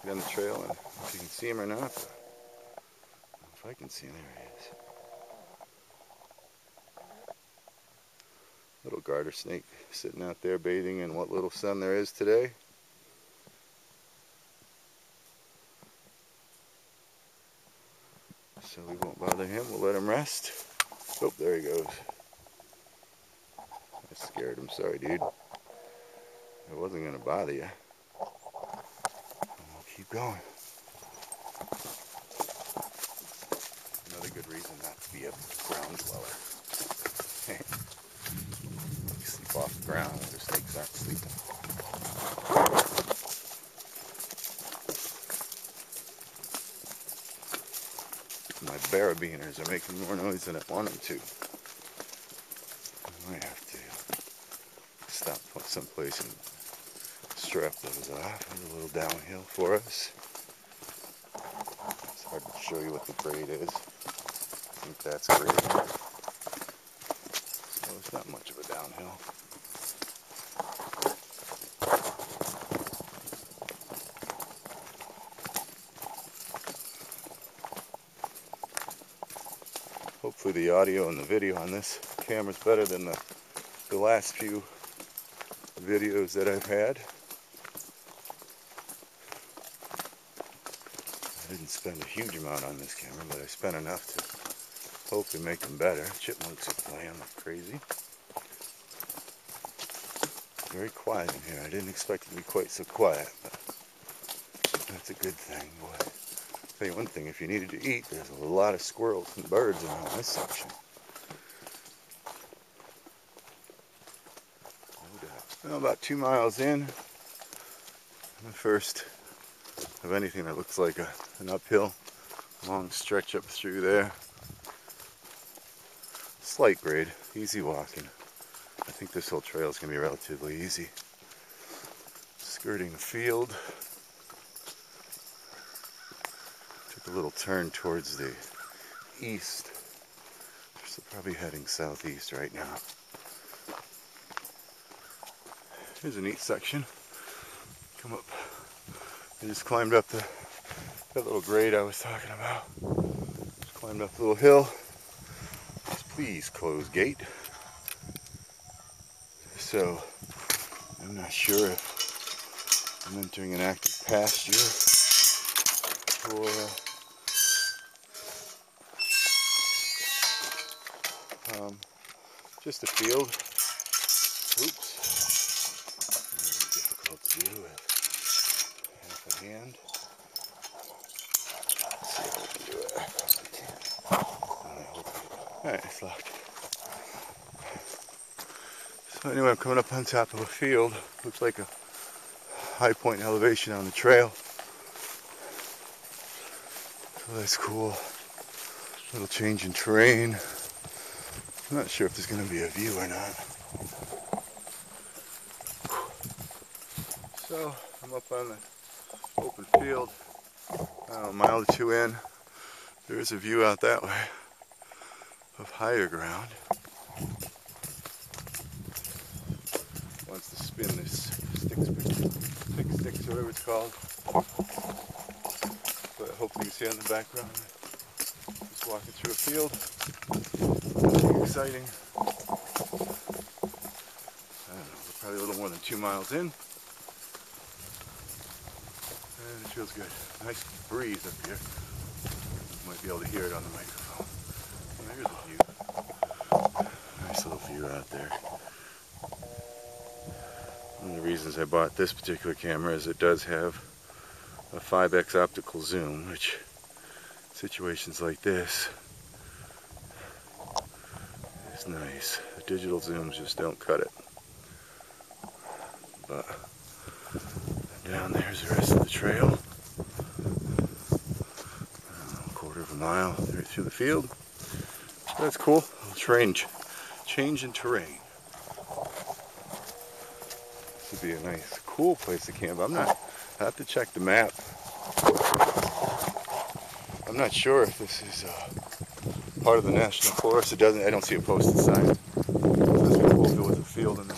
Get on the trail, and if you can see him or not, but if I can see him, there he is. Little garter snake sitting out there bathing in what little sun there is today. So we won't bother him, we'll let him rest. Oh, there he goes. I scared him, sorry dude. I wasn't going to bother you. We'll keep going. Another good reason not to be a ground dweller. You sleep off the ground, the snakes aren't sleeping. My barabiners are making more noise than I want them to. I might have to stop someplace and strap those off. There's a little downhill for us. It's hard to show you what the grade is. I think that's grade. So it's not much of a downhill. Hopefully the audio and the video on this camera is better than the last few videos that I've had. I didn't spend a huge amount on this camera, but I spent enough to hopefully make them better. Chipmunks are playing like crazy. Very quiet in here. I didn't expect it to be quite so quiet, but that's a good thing, boy. I'll tell you one thing, if you needed to eat, there's a lot of squirrels and birds around this section. No doubt. Well, about 2 miles in, the first of anything that looks like an uphill, long stretch up through there. Slight grade, easy walking. I think this whole trail is going to be relatively easy. Skirting the field. Took a little turn towards the east. So probably heading southeast right now. Here's a neat section. Come up. I just climbed up that little grade I was talking about. Just climbed up the little hill. Please close gate. So I'm not sure if I'm entering an active pasture or just a field. Oops. Very difficult to do with half a hand. Let's see if I can do it. I probably can't. Alright, it's locked. So anyway, I'm coming up on top of a field. Looks like a high point elevation on the trail. So that's cool. Little change in terrain. I'm not sure if there's going to be a view or not. So I'm up on the open field, a mile or two in. There is a view out that way of higher ground. Wants to spin this sticks, whatever it's called. But hopefully you can see on the background. Just walking through a field. Nothing exciting. I don't know, we're probably a little more than 2 miles in. And it feels good. Nice breeze up here. You might be able to hear it on the microphone. And there's a view. Nice little view out there. One of the reasons I bought this particular camera is it does have a 5x optical zoom, which situations like this is nice. The digital zooms just don't cut it. But down there's the rest of the trail. A quarter of a mile right through the field. That's cool. Change in terrain. This would be a nice, cool place to camp. I have to check the map. I'm not sure if this is part of the national forest. I don't see a posted sign. It says we pulled it with a field in the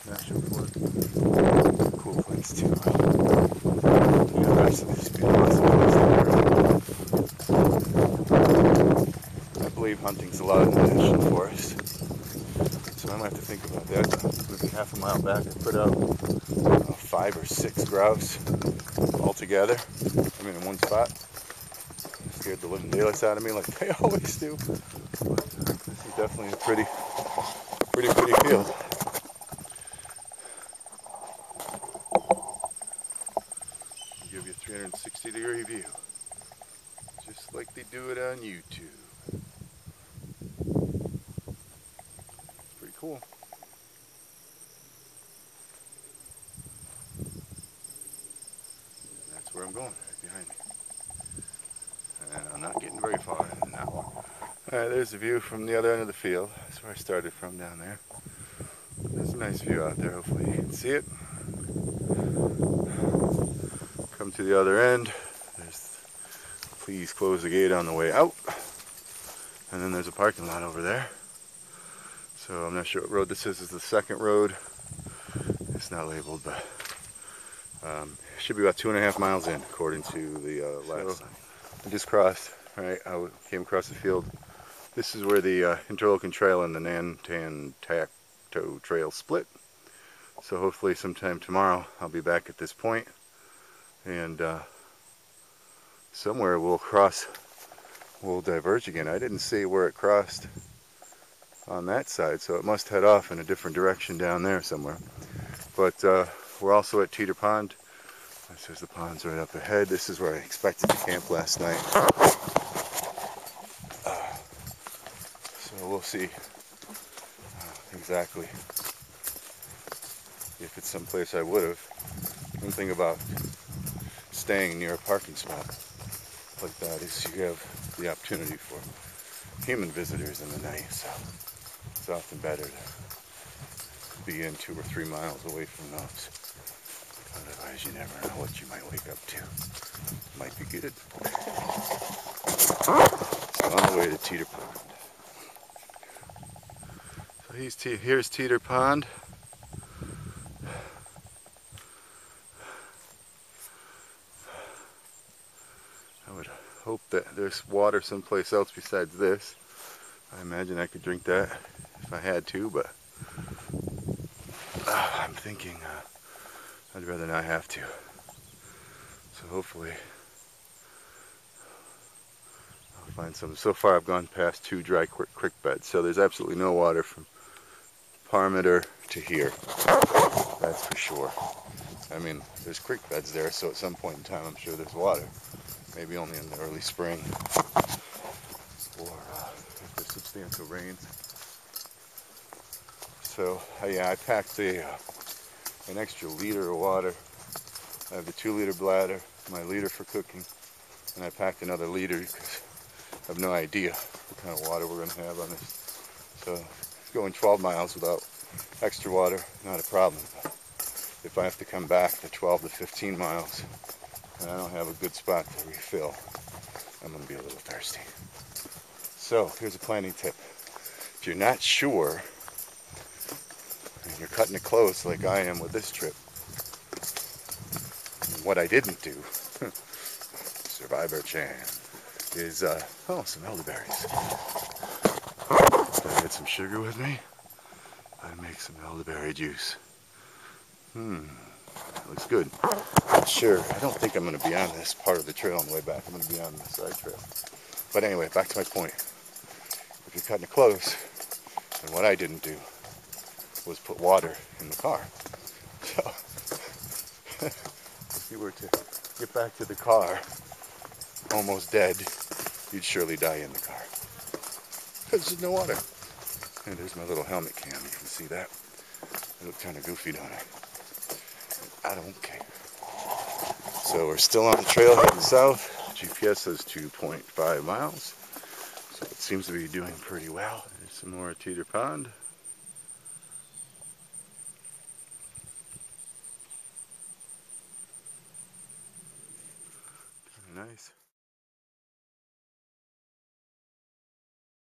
national forest. Cool place too. Yeah, the rest of this believe hunting's allowed in the national forest. So I might have to think about that. Maybe half a mile back I put out 5 or 6 grouse all together. I mean in one spot. Scared the living daylights out of me like they always do. But this is definitely a pretty field. I'll give you a 360-degree view. Just like they do it on YouTube. It's pretty cool. And that's where I'm going, right behind me. And I'm not getting very far now. Alright, there's the view from the other end of the field. That's where I started from down there. There's a nice view out there, hopefully you can see it. Come to the other end. There's, please close the gate on the way out. And then there's a parking lot over there. So I'm not sure what road this is. It's the second road. It's not labeled, but it should be about 2.5 miles in, according to the last sign. I just crossed, right? I came across the field. This is where the Interlochen Trail and the Nantan-Tacto Trail split. So hopefully sometime tomorrow I'll be back at this point, and somewhere we'll diverge again. I didn't see where it crossed on that side, so it must head off in a different direction down there somewhere. But we're also at Teeter Pond. This is the pond's right up ahead. This is where I expected to camp last night. So we'll see exactly if it's someplace I would have. One thing about staying near a parking spot like that is you have the opportunity for human visitors in the night, so it's often better to be in 2 or 3 miles away from those. Otherwise you never know what you might wake up to. Might be good. So on the way to Teeter Pond. So here's Teeter Pond. I would hope that there's water someplace else besides this. I imagine I could drink that if I had to, but I'm thinking I'd rather not have to. So hopefully I'll find some. So far I've gone past 2 dry creek beds, so there's absolutely no water from Parmeter to here. That's for sure. I mean, there's creek beds there, so at some point in time I'm sure there's water. Maybe only in the early spring, or if there's substantial rains. So yeah, I packed an extra liter of water. I have the 2-liter bladder, my liter for cooking, and I packed another liter because I have no idea what kind of water we're going to have on this. So going 12 miles without extra water, not a problem. But if I have to come back to 12 to 15 miles and I don't have a good spot to refill, I'm going to be a little thirsty. So here's a planning tip. If you're not sure and you're cutting it close like I am with this trip, what I didn't do, Survivor Chan, is, some elderberries. I had some sugar with me. I'd make some elderberry juice. That looks good. Not sure. I don't think I'm going to be on this part of the trail on the way back. I'm going to be on the side trail. But anyway, back to my point. If you're cutting it close, then what I didn't do was put water in the car. So, if you were to get back to the car almost dead, you'd surely die in the car. Because there's no water. And there's my little helmet cam. You can see that. I look kind of goofy, don't I? I don't care. So we're still on the trail heading south. GPS says 2.5 miles. So it seems to be doing pretty well. There's some more Teeter Pond.